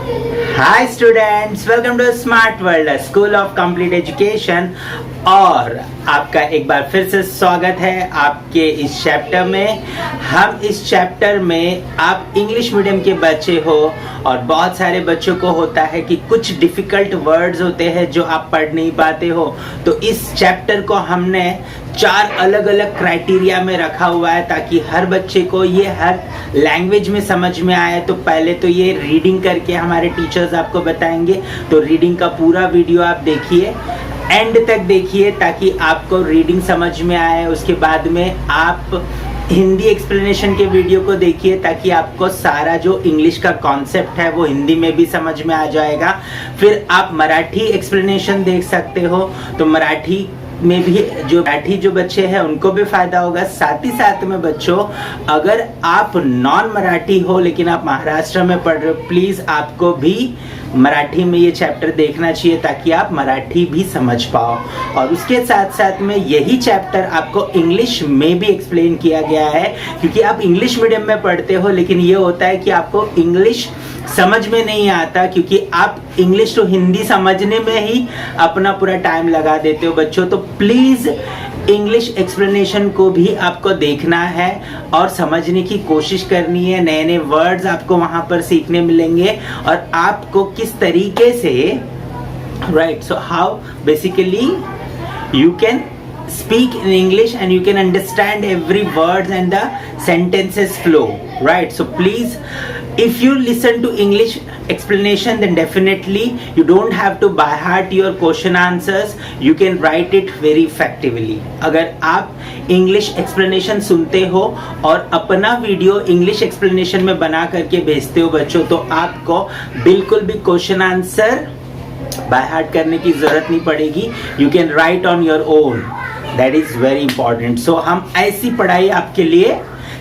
Hi students, welcome to Smart World School of complete education. और आपका एक बार फिर से स्वागत है आपके इस चैप्टर में। हम इस चैप्टर में आप इंग्लिश मीडियम के बच्चे हो और बहुत सारे बच्चों को होता है कि कुछ डिफिकल्ट वर्ड्स होते हैं जो आप पढ़ नहीं पाते हो। तो इस चैप्टर को हमने 4 अलग अलग क्राइटेरिया में रखा हुआ है ताकि हर बच्चे को ये हर लैंग्वेज में समझ में आए। तो पहले तो ये रीडिंग करके हमारे टीचर्स आपको बताएंगे, तो रीडिंग का पूरा वीडियो आप देखिए, एंड तक देखिए ताकि आपको रीडिंग समझ में आए। उसके बाद में आप हिंदी एक्सप्लेनेशन के वीडियो को देखिए ताकि आपको सारा जो इंग्लिश का कॉन्सेप्ट है वो हिंदी में भी समझ में आ जाएगा। फिर आप मराठी एक्सप्लेनेशन देख सकते हो, तो मराठी में भी जो बच्चे हैं उनको भी फायदा होगा। साथ ही साथ में बच्चों, अगर आप नॉन मराठी हो लेकिन आप महाराष्ट्र में पढ़ रहे हो, प्लीज आपको भी मराठी में ये चैप्टर देखना चाहिए ताकि आप मराठी भी समझ पाओ। और उसके साथ साथ में यही चैप्टर आपको इंग्लिश में भी एक्सप्लेन किया गया है, क्योंकि आप इंग्लिश मीडियम में पढ़ते हो लेकिन ये होता है कि आपको इंग्लिश समझ में नहीं आता, क्योंकि आप इंग्लिश तो हिंदी समझने में ही अपना पूरा टाइम लगा देते हो बच्चों। तो प्लीज इंग्लिश एक्सप्लेनेशन को भी आपको देखना है और समझने की कोशिश करनी है। नए नए वर्ड्स आपको वहां पर सीखने मिलेंगे और आपको किस तरीके से right, so how basically you can speak in English and you can understand every word and the sentences flow, right? So please, if you listen to English explanation, then definitely you don't have to by heart your question answers, you can write it very effectively. अगर आप English explanation सुनते हो और अपना video English explanation में बना करके भेजते हो बच्चों, तो आपको बिल्कुल भी क्वेश्चन आंसर बाय हार्ट करने की जरूरत नहीं पड़ेगी। You can write on your own, that is very important. So हम ऐसी पढ़ाई आपके लिए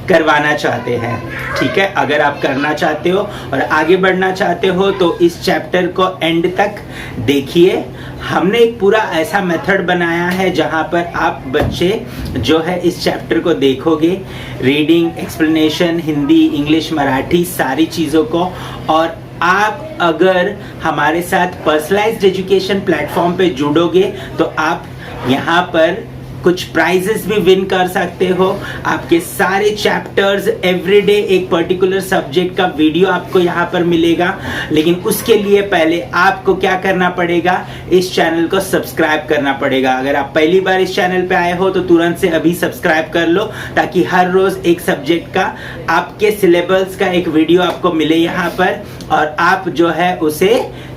करवाना चाहते हैं, ठीक है। अगर आप करना चाहते हो और आगे बढ़ना चाहते हो तो इस चैप्टर को एंड तक देखिए। हमने एक पूरा ऐसा मेथड बनाया है जहां पर आप बच्चे जो है इस चैप्टर को देखोगे, reading, explanation, Hindi, English, Marathi, सारी चीज़ों को। और आप अगर हमारे साथ पर्सनलाइज्ड एजुकेशन प्लेटफॉर्म पे जुड़ोगे तो आप यहाँ पर कुछ प्राइजेस भी विन कर सकते हो। आपके सारे चैप्टर्स एवरीडे एक पर्टिकुलर सब्जेक्ट का वीडियो आपको यहाँ पर मिलेगा। लेकिन उसके लिए पहले आपको क्या करना पड़ेगा, इस चैनल को सब्सक्राइब करना पड़ेगा। अगर आप पहली बार इस चैनल पे आए हो तो तुरंत से अभी सब्सक्राइब कर लो ताकि हर रोज एक सब्जेक्ट का आपके सिलेबस का एक वीडियो आपको मिले यहाँ पर, और आप जो है उसे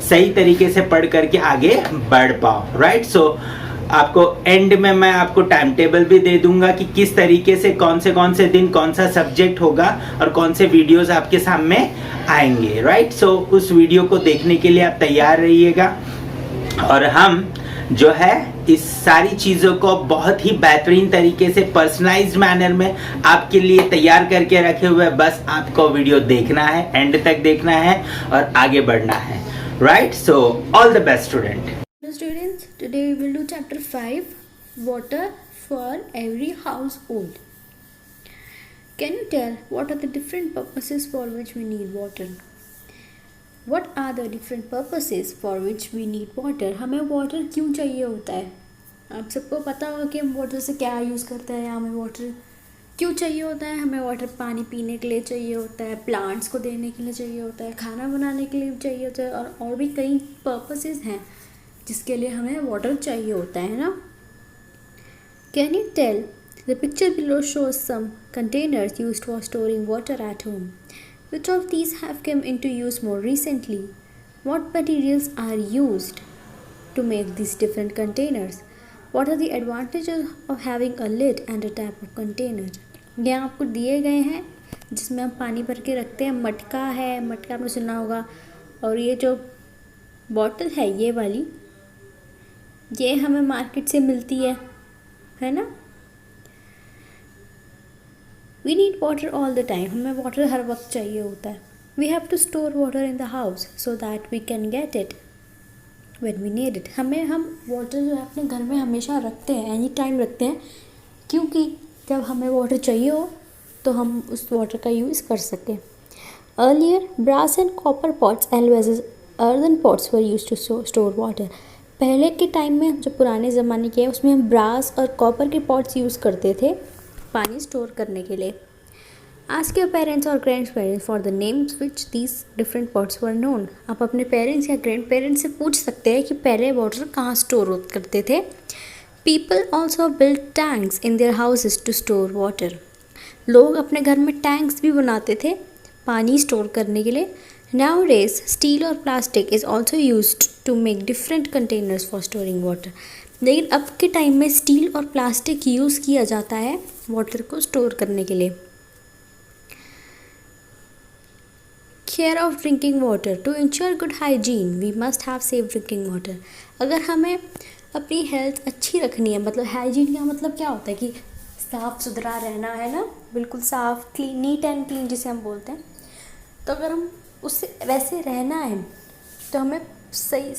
सही तरीके से पढ़ करके आगे बढ़ पाओ, राइट। सो आपको एंड में मैं आपको टाइम टेबल भी दे दूंगा कि किस तरीके से कौन से दिन कौन सा सब्जेक्ट होगा और कौन से वीडियोस आपके सामने आएंगे, राइट। सो उस वीडियो को देखने के लिए आप तैयार रहिएगा। और हम जो है इस सारी चीज़ों को बहुत ही बेहतरीन तरीके से पर्सनलाइज्ड मैनर में आपके लिए तैयार करके रखे हुए। बस आपको वीडियो देखना है, एंड तक देखना है और आगे बढ़ना है, right. So all the best student. Hello students, today we will do chapter 5, water for every household. Can you tell what are the different purposes for which we need water? What are the different purposes for which we need water? हमें water क्यों चाहिए होता है? आप सबको पता होगा कि हम water से क्या यूज़ करते हैं, हमें water क्यों चाहिए होता है। हमें वाटर पानी पीने के लिए चाहिए होता है, प्लांट्स को देने के लिए चाहिए होता है, खाना बनाने के लिए चाहिए होता है, और भी कई पर्पसेस हैं जिसके लिए हमें वाटर चाहिए होता है ना। Can you tell, the picture below shows some containers used for storing water at home. Which of these have come into use more recently? What materials are used to make these different containers? What are the advantages of having a lid and a type of container? ये आपको दिए गए हैं जिसमें हम पानी भर के रखते हैं। मटका है, मटका आपने सुना होगा। और ये जो बॉटल है ये वाली, ये हमें मार्केट से मिलती है ना। We need water all the time, हमें वाटर हर वक्त चाहिए होता है। We have to store water in the house so that we can get it when we need it. हम वाटर जो है अपने घर में हमेशा रखते हैं, एनी टाइम रखते हैं, क्योंकि जब हमें वाटर चाहिए हो तो हम उस वाटर का यूज़ कर सकें। Earlier, brass and copper pots as well as earthen pots were used to store water. पहले के टाइम में जो पुराने ज़माने के हैं उसमें हम ब्रास और कॉपर के पॉट्स यूज़ करते थे पानी स्टोर करने के लिए. Ask your parents or grandparents for the names which these different pots were known. आप अपने पेरेंट्स या ग्रैंड पेरेंट्स से पूछ सकते हैं कि पहले वाटर कहाँ स्टोर करते थे. People also built tanks in their houses to store water. लोग अपने घर में टैंक्स भी बनाते थे पानी स्टोर करने के लिए. Nowadays, steel or plastic is also used to make different containers for storing water. लेकिन अब के टाइम में स्टील और प्लास्टिक यूज़ किया जाता है वाटर को स्टोर करने के लिए. Care of drinking water. To ensure good hygiene, we must have safe drinking water. अगर हमें अपनी हेल्थ अच्छी रखनी है, मतलब हाइजीन का मतलब क्या होता है कि साफ़ सुथरा रहना है ना, बिल्कुल साफ़, क्लीन, नीट एंड क्लीन जिसे हम बोलते हैं. तो अगर हम उससे वैसे रहना है तो हमें सही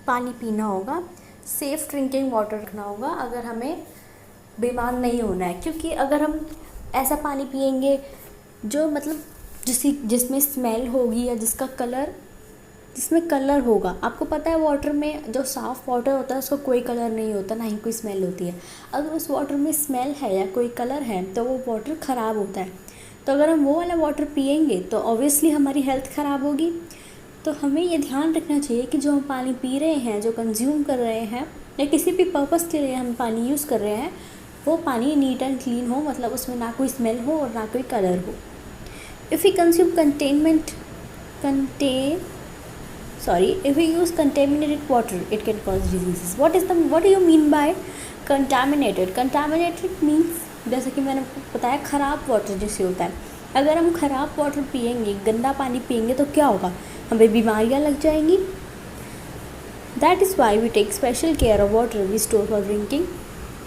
पानी पीना होगा, सेफ़ ड्रिंकिंग वाटर रखना होगा अगर हमें बीमार नहीं होना है. क्योंकि अगर हम ऐसा पानी पिएंगे जो मतलब जिसमें स्मेल होगी या जिसमें कलर होगा. आपको पता है वाटर में जो साफ़ वाटर होता है उसको कोई कलर नहीं होता, ना ही कोई स्मेल होती है. अगर उस वाटर में स्मेल है या कोई कलर है तो वो वाटर ख़राब होता है. तो अगर हम वो वाला वाटर पिएंगे तो ऑब्वियसली हमारी हेल्थ ख़राब होगी. तो हमें ये ध्यान रखना चाहिए कि जो हम पानी पी रहे हैं, जो कंज्यूम कर रहे हैं या किसी भी पर्पज़ के लिए हम पानी यूज़ कर रहे हैं, वो पानी नीट एंड क्लीन हो, मतलब उसमें ना कोई स्मेल हो और ना कोई कलर हो. If we use contaminated water, it can cause diseases. What do you mean by contaminated? Contaminated means, जैसे कि मैंने बताया, ख़राब वाटर जैसे होता है. अगर हम ख़राब वाटर पिएंगे, गंदा पानी पिएंगे तो क्या होगा, हमें बीमारियाँ लग जाएंगी. That is why we take special care of water we store for drinking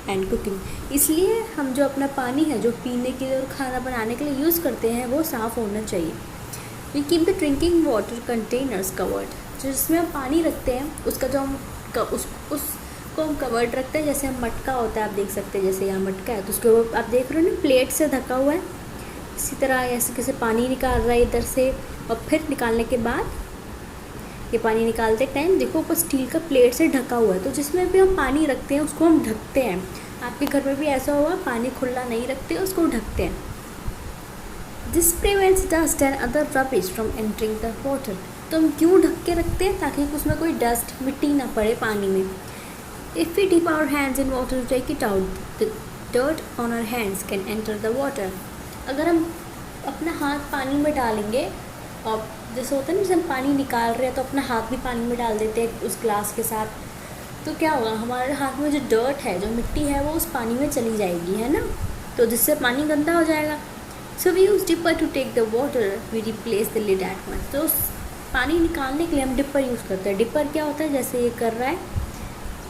and cooking. इसलिए हम जो अपना पानी है जो पीने के लिए और खाना बनाने के लिए यूज़ करते हैं वो साफ़ होना चाहिए. We keep the drinking water containers covered. जो जिसमें हम पानी रखते हैं उसका जो हम उसको हम कवर्ड रखते हैं. जैसे हम मटका होता है, आप देख सकते हैं, जैसे यहाँ मटका है तो उसके ऊपर आप देख रहे हो ना, प्लेट से ढका हुआ है. इसी तरह ऐसे कैसे पानी निकाल रहा है इधर से, और फिर निकालने के बाद ये पानी निकालते टाइम देखो ऊपर स्टील का प्लेट से ढका हुआ है. तो जिसमें भी हम पानी रखते हैं उसको हम ढकते हैं. आपके घर में भी ऐसा होगा, पानी खुला नहीं रखते, उसको ढकते हैं. This prevents dust and other rubbish from entering the water. तो हम क्यों ढक के रखते हैं, ताकि उसमें कोई डस्ट, मिट्टी ना पड़े पानी में. If we dip our hands in water to take it out, the dirt on our hands can enter the water. अगर हम अपना हाथ पानी में डालेंगे, और जैसे होता है ना, जैसे हम पानी निकाल रहे हैं तो अपना हाथ भी पानी में डाल देते हैं उस ग्लास के साथ, तो क्या होगा, हमारे हाथ में जो डर्ट है, जो मिट्टी है, वो उस पानी में चली जाएगी, है ना. तो जिससे पानी गंदा हो जाएगा. So we use dipper to take the water, we replace the lid at once. तो उस पानी निकालने के लिए हम डिपर यूज़ करते हैं. डिपर क्या होता है, जैसे ये कर रहा है,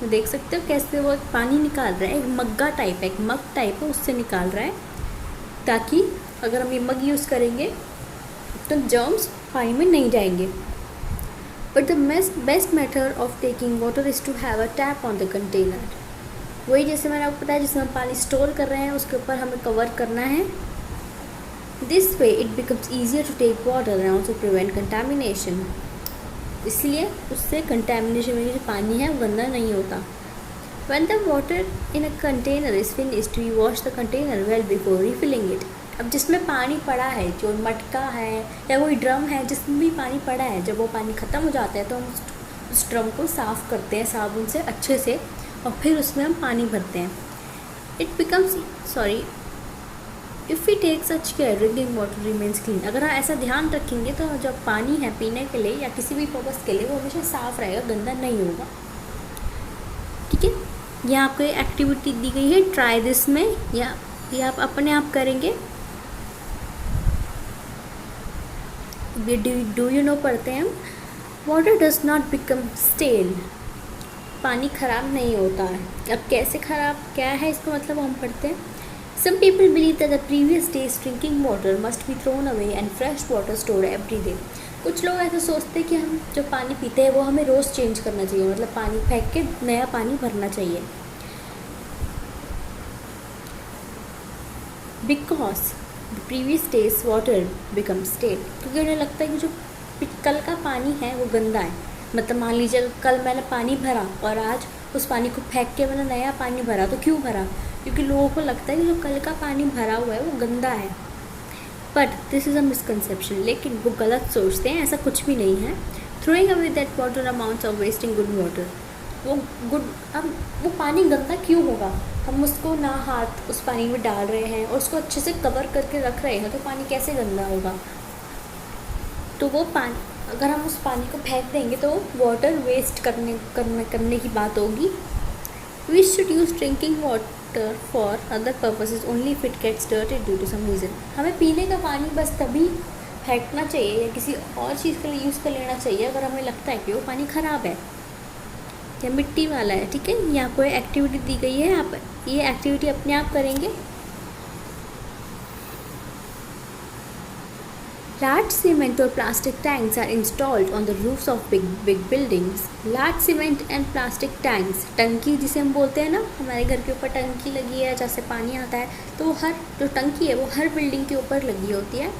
तो देख सकते हो कैसे वो पानी निकाल रहा है. एक मग्गा टाइप है, एक मग टाइप है, उससे निकाल रहा है, ताकि अगर हम ये मग यूज़ करेंगे तो जर्म्स पानी में नहीं जाएंगे. But the best method of taking water is to have a tap on the container. वही जैसे मैंने आपको बताया, जिसमें हम पानी स्टोर कर रहे हैं उसके ऊपर हमें कवर करना है. This way it becomes easier to take water and also prevent contamination. इसलिए उससे कंटेमिनेशन में जो पानी है वो गंदा नहीं होता. When the water in a container is finished, we wash the container well before refilling it. अब जिसमें पानी पड़ा है, जो मटका है या कोई ड्रम है, जिसमें भी पानी पड़ा है, जब वो पानी ख़त्म हो जाता है तो हम उस ड्रम को साफ़ करते हैं साबुन से अच्छे से, और फिर उसमें हम पानी भरते हैं. It becomes if we take such care, drinking water remains clean. अगर हम ऐसा ध्यान रखेंगे तो जो पानी है पीने के लिए या किसी भी पर्पज़ के लिए, वो हमेशा साफ़ रहेगा, गंदा नहीं होगा. ठीक है, यहाँ आपको एक्टिविटी दी गई है, ट्राई दिस में, या ये आप अपने आप करेंगे. डू यू नो पढ़ते हैं हम, water does not become stale. पानी ख़राब नहीं होता है. अब कैसे ख़राब क्या है इसका मतलब हम पढ़ते हैं. Some people believe that the previous days drinking water must be thrown away and fresh water stored every day. कुछ लोग ऐसा सोचते हैं कि हम जो पानी पीते हैं वो हमें रोज़ चेंज करना चाहिए, मतलब पानी फेंक के नया पानी भरना चाहिए. Because the previous days water become state, क्योंकि उन्हें लगता है कि जो कल का पानी है वो गंदा है। मतलब मान लीजिए कल मैंने पानी भरा और आज उस पानी को फेंक के मैंने नया पानी भरा, तो क्यों भरा? क्योंकि लोगों को लगता है कि जो कल का पानी भरा हुआ है वो गंदा है। But this is a misconception, लेकिन वो गलत सोचते हैं, ऐसा कुछ भी नहीं है। Throwing away that water amounts of wasting good water, अब वो पानी गंदा क्यों होगा? हम उसको ना हाथ उस पानी में डाल रहे हैं और उसको अच्छे से कवर करके रख रहे हैं, तो पानी कैसे गंदा होगा? तो वो पानी, अगर हम उस पानी को फेंक देंगे तो वाटर वेस्ट करने की बात होगी। We should use drinking water for other purposes only if it gets dirted due to some reason. हमें पीने का पानी बस तभी फेंकना चाहिए या किसी और चीज़ के लिए यूज़ कर लेना चाहिए अगर हमें लगता है कि वो पानी ख़राब है या मिट्टी वाला है। ठीक है, यहाँ कोई एक्टिविटी दी गई है, आप ये एक्टिविटी अपने आप करेंगे। Large cement or plastic tanks are installed on the roofs of big buildings. Large cement and plastic tanks, टंकी जिसे हम बोलते हैं ना, हमारे घर के ऊपर टंकी लगी है जहाँ से पानी आता है, तो वो हर जो टंकी है वो हर बिल्डिंग के ऊपर लगी होती है।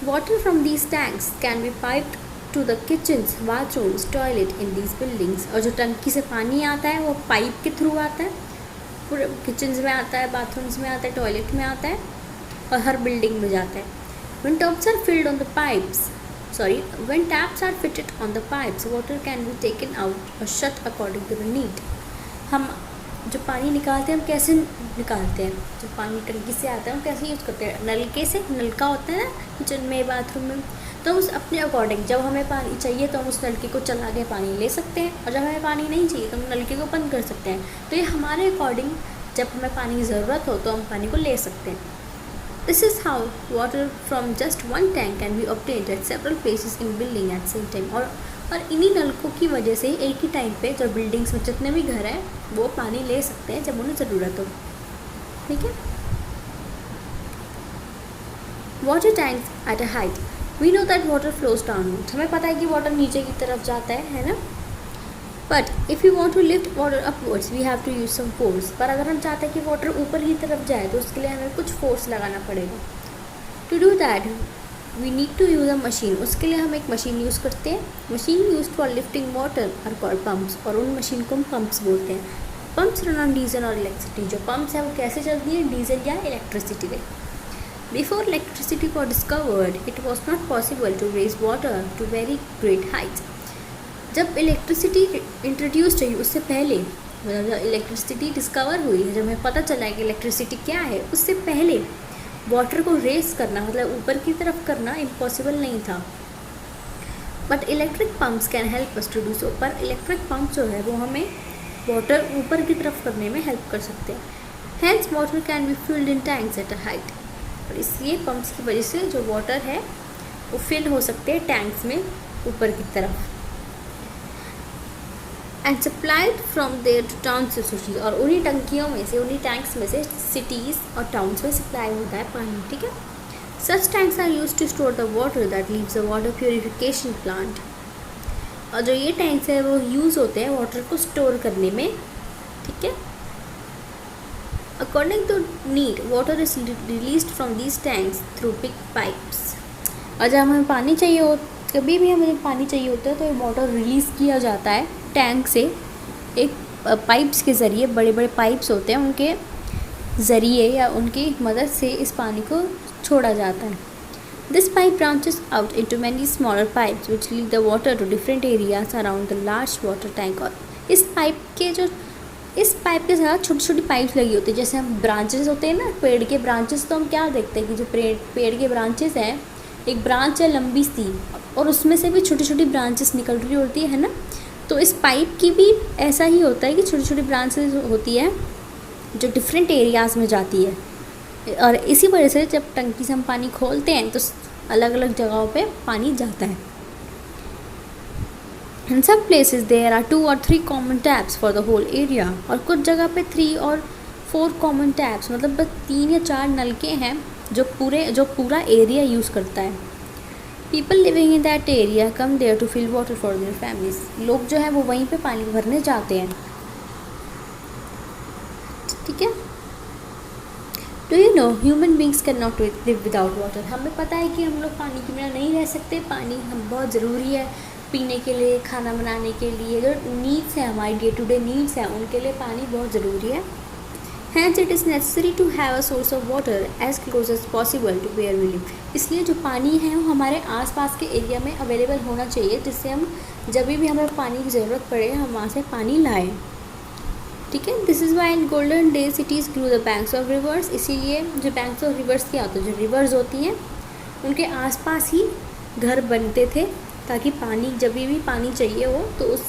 Water from these tanks can be piped to the kitchens, bathrooms, toilet in these buildings. और जो टंकी से पानी आता है वो पाइप के थ्रू आता है, पूरे किचन्स में आता है, बाथरूम्स में आता है, टॉयलेट में आता है और हर बिल्डिंग में जाता है। When taps are fitted on the pipes, water can be taken out or shut according to the need. हम जो पानी निकालते हैं हम कैसे निकालते हैं? जो पानी टंकी से आता है हम कैसे यूज़ करते हैं? नलके से, नलका होता है ना किचन में, बाथरूम में, तो उस अपने अकॉर्डिंग जब हमें पानी चाहिए तो हम उस नलके को चला के पानी ले सकते हैं और जब हमें पानी नहीं चाहिए तो हम नलके को बंद कर सकते हैं। तो ये हमारे अकॉर्डिंग जब हमें पानी की ज़रूरत हो तो हम पानी को ले सकते हैं। This is how water from just one tank can be obtained at several places in building at same time. और इन्हीं नलकों की वजह से एक ही टाइम पे जो बिल्डिंग्स में जितने भी घर हैं वो पानी ले सकते हैं जब उन्हें ज़रूरत हो। ठीक है। Water tanks at a height. We know that water flows downwards. हमें पता है कि वाटर नीचे की तरफ जाता है ना? But if we want to lift water upwards, we have to use some force. पर अगर हम चाहते हैं कि वाटर ऊपर की तरफ जाए तो उसके लिए हमें कुछ फोर्स लगाना पड़ेगा। To do that, we need to use a machine. उसके लिए हम एक मशीन यूज़ करते हैं। Machine used for lifting water are called pumps. और उन मशीन को हम पम्प्स बोलते हैं। Pumps run on diesel और electricity. जो पम्प्स हैं वो कैसे चलती हैं? डीजल या इलेक्ट्रिसिटी पे। Before electricity was discovered, it was not possible to raise water to very great heights. जब इलेक्ट्रिसिटी इंट्रोड्यूस्ड हुई उससे पहले, मतलब जब इलेक्ट्रिसिटी डिस्कवर हुई है, जब हमें पता चला है कि इलेक्ट्रिसिटी क्या है, उससे पहले वाटर को रेस करना, मतलब ऊपर की तरफ करना इम्पॉसिबल नहीं था। But electric pumps can help us to do so. पर इलेक्ट्रिक पम्प जो है वो हमें वाटर ऊपर की तरफ करने में हेल्प कर सकते हैं। Hence water can be filled in tanks at a height. और इसलिए पम्प्स की वजह से जो वाटर है वो फिल हो सकते हैं टैंक्स में ऊपर की तरफ। And supplied from there to towns and cities. और उन्हीं टंकियों में से, उन्हीं टैंक्स में से सिटीज़ और टाउन्स में सप्लाई होता है पानी। ठीक है। Such tanks are use to store the water that leaves the water purification plant. और जो ये टैंक्स है वो यूज़ होते हैं वाटर को स्टोर करने में। ठीक है। According to need water is released from these tanks through big pipes. और जब हमें पानी चाहिए हो, कभी भी हमें पानी चाहिए होता है तो ये वाटर रिलीज़ किया जाता है टैंक से एक पाइप्स के ज़रिए। बड़े बड़े पाइप्स होते हैं, उनके ज़रिए या उनकी मदद से इस पानी को छोड़ा जाता है। This pipe branches out into many smaller pipes which lead the water to different areas around the large water tank. और इस पाइप के साथ छोटी छोटी पाइप्स लगी होती है। जैसे हम ब्रांचेस होते हैं ना, पेड़ के ब्रांचेस, तो हम क्या देखते हैं कि जो पेड़ के ब्रांचेस हैं, एक ब्रांच है लंबी सी और उसमें से भी छोटी छोटी ब्रांचेस निकल रही होती है ना। तो इस पाइप की भी ऐसा ही होता है कि छोटी छोटी ब्रांचेस होती है जो डिफरेंट एरियाज़ में जाती है। और इसी वजह से जब टंकी से हम पानी खोलते हैं तो अलग अलग जगहों पे पानी जाता है। In some places there are 2 or 3 common taps for the whole area. और कुछ जगह पे 3 और 4 common taps, मतलब बस 3 या 4 नलके हैं जो पूरा एरिया यूज़ करता है। People living in that area come there to fill water for their families. लोग जो है वो वहीं पे पानी भरने जाते हैं। ठीक है। Do you know human beings cannot live without water? हमें पता है कि हम लोग पानी के बिना नहीं रह सकते. पानी हम बहुत ज़रूरी है पीने के लिए, खाना बनाने के लिए, जो नीड्स हैं हमारी डे टू डे नीड्स हैं उनके लिए पानी बहुत ज़रूरी है. Hence it is necessary to have a source of water as close as possible to where we live. इसलिए जो पानी है वो हमारे आसपास के एरिया में अवेलेबल होना चाहिए, जिससे हम जब भी हमें पानी की ज़रूरत पड़े हम वहाँ से पानी लाएं. ठीक है. This is why in golden days cities grew the banks of rivers. इसीलिए जो बैंक्स ऑफ रिवर्स क्या होते हैं, जो रिवर्स होती हैं उनके आसपास ही घर बनते थे, ताकि पानी जब भी पानी चाहिए हो तो उस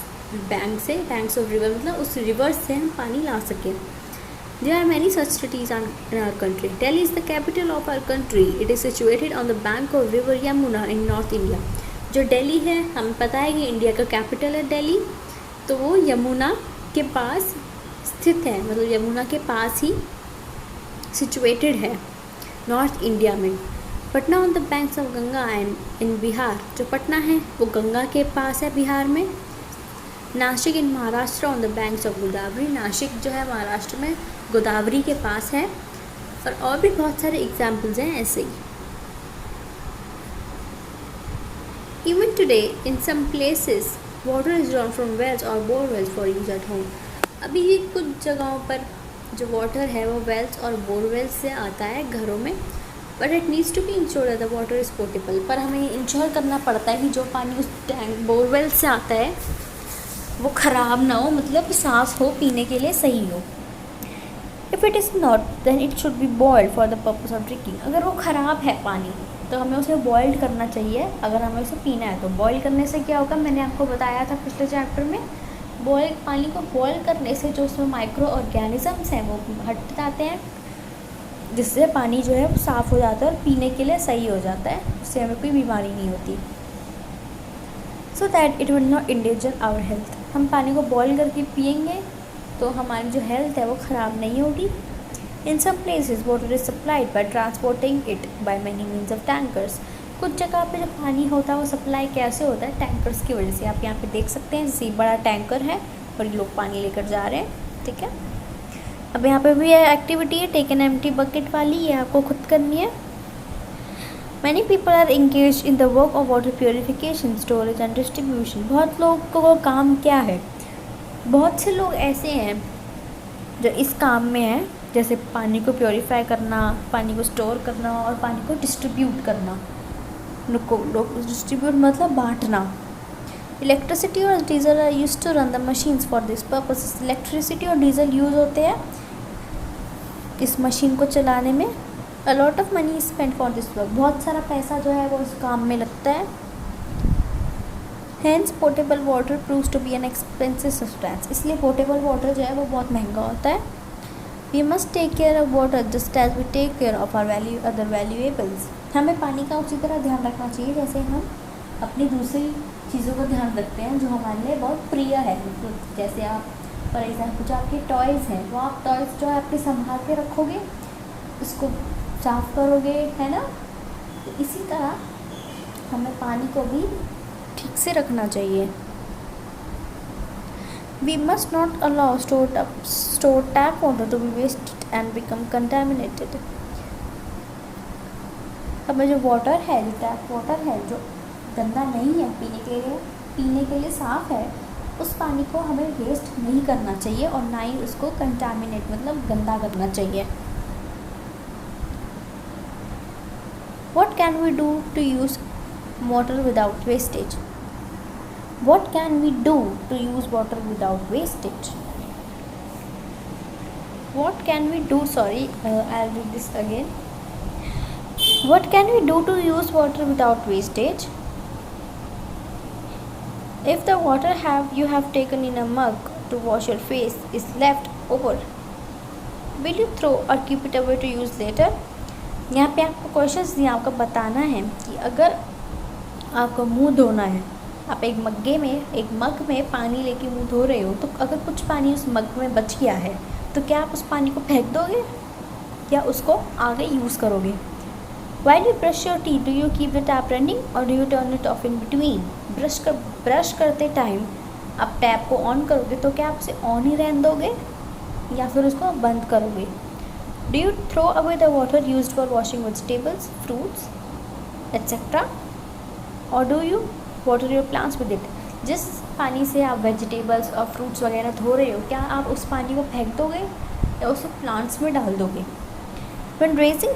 बैंक्स ऑफ रिवर मतलब उस रिवर से हम पानी ला सकें. There are many such cities in our country. Delhi is the capital of our country. It is situated on the bank of river Yamuna in North India. जो दिल्ली है हमें पता है कि इंडिया का कैपिटल है दिल्ली, तो वो यमुना के पास स्थित है, मतलब यमुना के पास ही सिचुएटेड है नॉर्थ इंडिया में. Patna on the banks of Ganga and in Bihar. जो पटना है वो गंगा के पास है बिहार में. Nashik in Maharashtra on the banks of Godavari. Nashik जो है महाराष्ट्र में गोदावरी के पास है. और भी बहुत सारे एग्जाम्पल्स हैं ऐसे ही. Even today in some places water is drawn from wells और borewells for use at home. अभी भी कुछ जगहों पर जो वाटर है वो वेल्स और बोरवेल्स से आता है घरों में. But it needs to be ensure that the water is portable. पर हमें इंश्योर करना पड़ता है कि जो पानी उस टैंक बोरवेल से आता है वो ख़राब ना हो, मतलब साफ़ हो, पीने के लिए सही हो. If it is not then it should be boiled for the purpose of drinking. अगर वो ख़राब है पानी तो हमें उसे बॉइल्ड करना चाहिए. अगर हमें उसे पीना है तो बॉइल करने से क्या होगा, मैंने आपको बताया था पिछले चैप्टर में. पानी को बॉइल करने से जो उसमें माइक्रो ऑर्गेनिजम्स हैं वो हट जाते हैं, जिससे पानी जो है वो साफ़ हो जाता है और पीने के लिए सही हो जाता है, उससे हमें कोई बीमारी नहीं होती. So that it will not endanger our health. हम पानी को बॉईल करके पियेंगे तो हमारी जो हेल्थ है वो ख़राब नहीं होगी. In some places water is supplied by transporting it by many means of tankers. कुछ जगह पे जो पानी होता है वो सप्लाई कैसे होता है, टैंकर्स की वजह से. आप यहाँ पे देख सकते हैं जैसे बड़ा टैंकर है और ये लोग पानी लेकर जा रहे हैं. ठीक है. अब यहाँ पे भी एक्टिविटी है टेक एन एम्प्टी बकेट वाली, ये आपको खुद करनी है. Many people are engaged in the work of water purification, storage and distribution. बहुत लोगों को काम क्या है, बहुत से लोग ऐसे हैं जो इस काम में हैं, जैसे पानी को प्योरीफाई करना, पानी को स्टोर करना और पानी को डिस्ट्रीब्यूट करना. डिस्ट्रीब्यूट मतलब बांटना. इलेक्ट्रिसिटी और diesel are use to run the machines for this purpose. Electricity और डीजल यूज़ होते हैं इस मशीन को चलाने में. A lot of money is spent for this work. बहुत सारा पैसा जो है वो इस काम में लगता है. Hence portable water proves to be an expensive substance. इसलिए portable water जो है वो बहुत महंगा होता है. We must take care of water just as we take care of our other valuables. हमें पानी का उसी तरह ध्यान रखना चाहिए जैसे हम अपनी दूसरी चीज़ों का ध्यान रखते हैं जो हमारे लिए बहुत प्रिय है. जैसे आप फॉर एग्जाम्पल जो आपके टॉयज़ हैं वो आप टॉयज़ जो है आपके संभाल के रखोगे, उसको साफ करोगे, है ना. तो इसी तरह हमें पानी को भी ठीक से रखना चाहिए. We must not allow store tap water to be wasted and become contaminated. हमें जो वाटर है, जो टैप वाटर है जो गंदा नहीं है, पीने के लिए साफ़ है, उस पानी को हमें वेस्ट नहीं करना चाहिए और ना ही उसको कंटामिनेट मतलब गंदा करना चाहिए. What can we do to use water without wastage? What can we do to use water without wastage? What can we do? Sorry, I'll read this again. What can we do to use water without wastage? If the water you have taken in a mug to wash your face is left over, will you throw or keep it away to use later? यहाँ पे आपको questions दिए, आपको बताना है कि अगर आपको मुंह धोना है, आप एक मग में पानी लेके मुंह धो रहे हो, तो अगर कुछ पानी उस मग में बच गया है तो क्या आप उस पानी को फेंक दोगे या उसको आगे यूज़ करोगे? While you brush your teeth, do you keep the tap running or do you turn it off in between? Brush करते टाइम आप टैप को ऑन करोगे तो क्या आप उसे ऑन ही रहने दोगे या फिर उसको बंद करोगे? Do you throw away the water used for washing vegetables, fruits, etc.? Or do you water your plants with it? जिस पानी से आप वेजिटेबल्स और फ्रूट्स वगैरह धो रहे हो, क्या आप उस पानी को फेंक दोगे या उसे प्लांट्स में डाल दोगे? When rinsing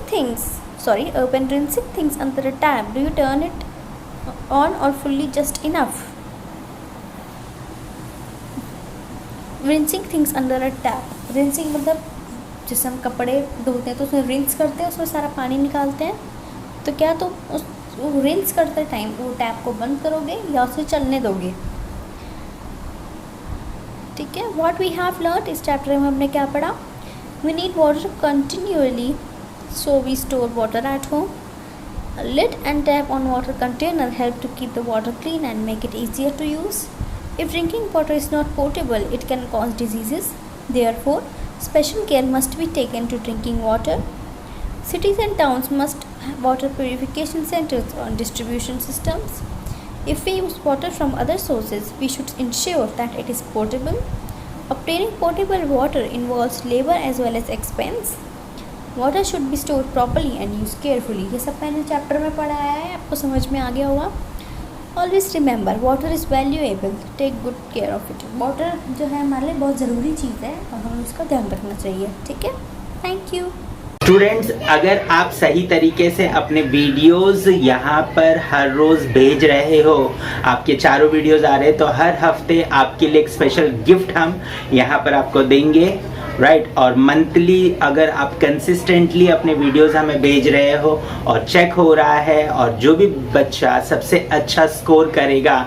things under a tap, do you turn it on or fully just enough? Rinsing things under a tap. Rinsing मतलब जैसे हम कपड़े धोते हैं तो उसमें रिंस करते हैं, उसमें सारा पानी निकालते हैं, तो क्या तुम उस रिंस करते टाइम वो टैप को बंद करोगे या उसे चलने दोगे? ठीक है, व्हाट वी हैव लर्न इस चैप्टर में हमने क्या पढ़ा? We need water continuously, so we store water at home. Lid and tap on water container help to keep the water clean and make it easier to use. If drinking water is not potable, it can cause diseases. Therefore, special care must be taken to drinking water. Cities and towns must have water purification centers or distribution systems. If we use water from other sources, we should ensure that it is potable. Obtaining potable water involves labor as well as expense. Water should be stored properly and used carefully. ये सब मैंने chapter में पढ़ाया है, आपको समझ में आ गया होगा. Always remember, water is valuable. Take good care of it. Water जो है हमारे लिए बहुत ज़रूरी चीज़ है और हमें उसका ध्यान रखना चाहिए. ठीक है, थैंक यू. स्टूडेंट्स, अगर आप सही तरीके से अपने वीडियोस यहाँ पर हर रोज़ भेज रहे हो, आपके चारों वीडियोस आ रहे हैं, तो हर हफ्ते आपके लिए एक स्पेशल गिफ्ट हम यहाँ पर आपको देंगे, राइट. और मंथली अगर आप कंसिस्टेंटली अपने वीडियोस हमें भेज रहे हो और चेक हो रहा है, और जो भी बच्चा सबसे अच्छा स्कोर करेगा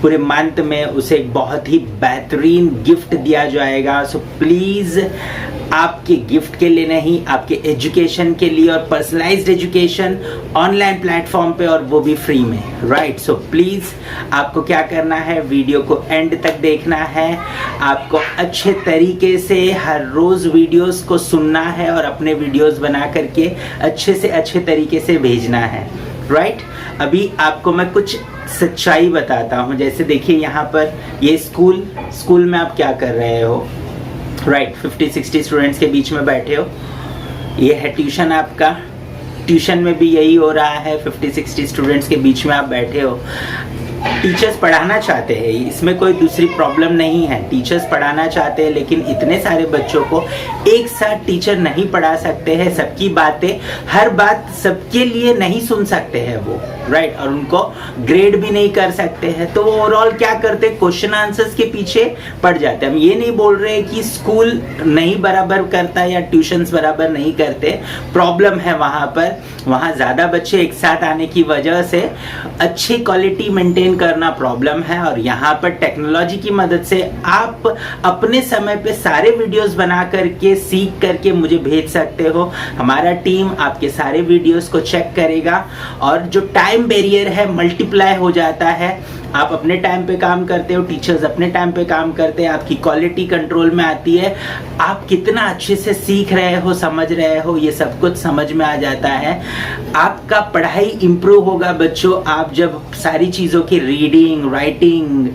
पूरे मंथ में, उसे एक बहुत ही बेहतरीन गिफ्ट दिया जाएगा. सो प्लीज़, आपके गिफ्ट के लिए नहीं, आपके एजुकेशन के लिए, और पर्सनलाइज्ड एजुकेशन ऑनलाइन प्लेटफॉर्म पे, और वो भी फ्री में, राइट. सो प्लीज़, आपको क्या करना है, वीडियो को एंड तक देखना है. आपको अच्छे तरीके से हर रोज़ वीडियोस को सुनना है और अपने वीडियोस बना करके अच्छे से अच्छे तरीके से भेजना है, राइट. अभी आपको मैं कुछ सच्चाई बताता हूँ. जैसे देखिए, यहाँ पर ये स्कूल में आप क्या कर रहे हो, राइट. 50-60 स्टूडेंट्स के बीच में बैठे हो. ये है ट्यूशन आपका. ट्यूशन में भी यही हो रहा है, 50-60 स्टूडेंट्स के बीच में आप बैठे हो. टीचर्स पढ़ाना चाहते हैं, इसमें कोई दूसरी प्रॉब्लम नहीं है. टीचर्स पढ़ाना चाहते हैं, लेकिन इतने सारे बच्चों को एक साथ टीचर नहीं पढ़ा सकते हैं. सबकी बातें, हर बात सबके लिए नहीं सुन सकते हैं वो, राइट. और उनको ग्रेड भी नहीं कर सकते हैं. तो ओवरऑल क्या करते, क्वेश्चन आंसर्स के पीछे पड़ जाते हैं. हम ये नहीं बोल रहे कि स्कूल नहीं बराबर करता या ट्यूशन्स बराबर नहीं करते. प्रॉब्लम है वहाँ पर, वहाँ ज़्यादा बच्चे एक साथ आने की वजह से अच्छी क्वालिटी मेंटेन करना प्रॉब्लम है. और यहाँ पर टेक्नोलॉजी की मदद से आप अपने समय पे सारे वीडियोस बना करके, सीख करके मुझे भेज सकते हो. हमारा टीम आपके सारे वीडियोस को चेक करेगा, और जो टाइम बैरियर है मल्टीप्लाई हो जाता है. आप अपने टाइम पे काम करते हो, टीचर्स अपने टाइम पे काम करते हैं, आपकी क्वालिटी कंट्रोल में आती है. आप कितना अच्छे से सीख रहे हो, समझ रहे हो, ये सब कुछ समझ में आ जाता है. आपका पढ़ाई इंप्रूव होगा बच्चों, आप जब सारी चीज़ों की रीडिंग, राइटिंग,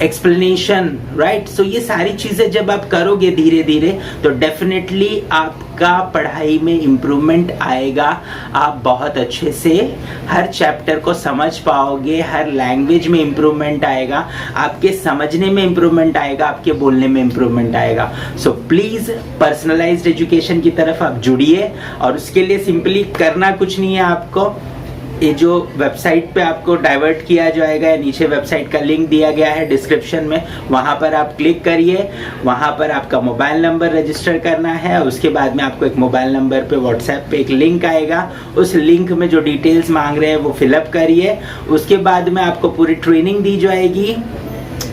एक्सप्लेनेशन, राइट. सो ये सारी चीज़ें जब आप करोगे धीरे धीरे, तो डेफिनेटली आपका पढ़ाई में इम्प्रूवमेंट आएगा. आप बहुत अच्छे से हर चैप्टर को समझ पाओगे, हर लैंग्वेज में इम्प्रूवमेंट आएगा, आपके समझने में इम्प्रूवमेंट आएगा, आपके बोलने में इम्प्रूवमेंट आएगा. सो प्लीज़, पर्सनलाइज्ड एजुकेशन की तरफ आप जुड़िए. और उसके लिए सिंपली करना कुछ नहीं है आपको. ये जो वेबसाइट पे आपको डाइवर्ट किया जाएगा, या नीचे वेबसाइट का लिंक दिया गया है डिस्क्रिप्शन में, वहाँ पर आप क्लिक करिए. वहाँ पर आपका मोबाइल नंबर रजिस्टर करना है. उसके बाद में आपको एक मोबाइल नंबर पे व्हाट्सएप पे एक लिंक आएगा. उस लिंक में जो डिटेल्स मांग रहे हैं वो फिलअप करिए. उसके बाद में आपको पूरी ट्रेनिंग दी जाएगी,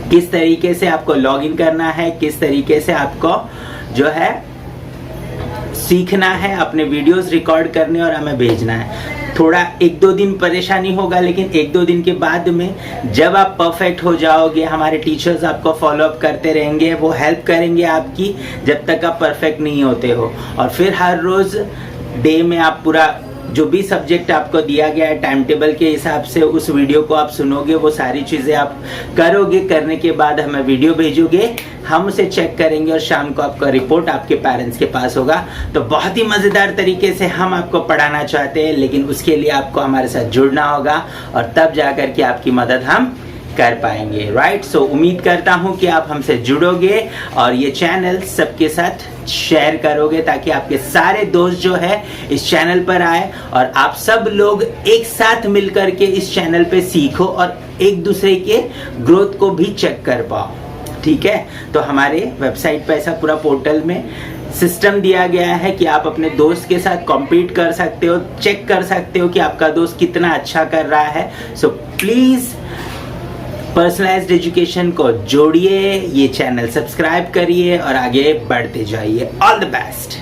किस तरीके से आपको लॉगिन करना है, किस तरीके से आपको जो है सीखना है, अपने वीडियोस रिकॉर्ड करने और हमें भेजना है. थोड़ा 1-2 दिन परेशानी होगा, लेकिन 1-2 दिन के बाद में जब आप परफेक्ट हो जाओगे, हमारे टीचर्स आपको फॉलो अप करते रहेंगे, वो हेल्प करेंगे आपकी जब तक आप परफेक्ट नहीं होते हो. और फिर हर रोज़ डे में आप पूरा जो भी सब्जेक्ट आपको दिया गया है टाइम टेबल के हिसाब से उस वीडियो को आप सुनोगे, वो सारी चीज़ें आप करोगे, करने के बाद हमें वीडियो भेजोगे, हम उसे चेक करेंगे और शाम को आपका रिपोर्ट आपके पेरेंट्स के पास होगा। तो बहुत ही मज़ेदार तरीके से हम आपको पढ़ाना चाहते हैं, लेकिन उसके लिए आपको हमारे साथ जुड़ना होगा और तब जा कर के आपकी मदद हम कर पाएंगे, राइट। सो उम्मीद करता हूं कि आप हमसे जुड़ोगे और ये चैनल सबके साथ शेयर करोगे ताकि आपके सारे दोस्त जो है इस चैनल पर आए और आप सब लोग एक साथ मिलकर के इस चैनल पे सीखो और एक दूसरे के ग्रोथ को भी चेक कर पाओ, ठीक है। तो हमारे वेबसाइट पे ऐसा पूरा पोर्टल में सिस्टम दिया गया है कि आप अपने दोस्त के साथ कॉम्पीट कर सकते हो, चेक कर सकते हो कि आपका दोस्त कितना अच्छा कर रहा है। सो प्लीज़ पर्सनलाइज्ड एजुकेशन को जोड़िए, ये चैनल सब्सक्राइब करिए और आगे बढ़ते जाइए। All the best.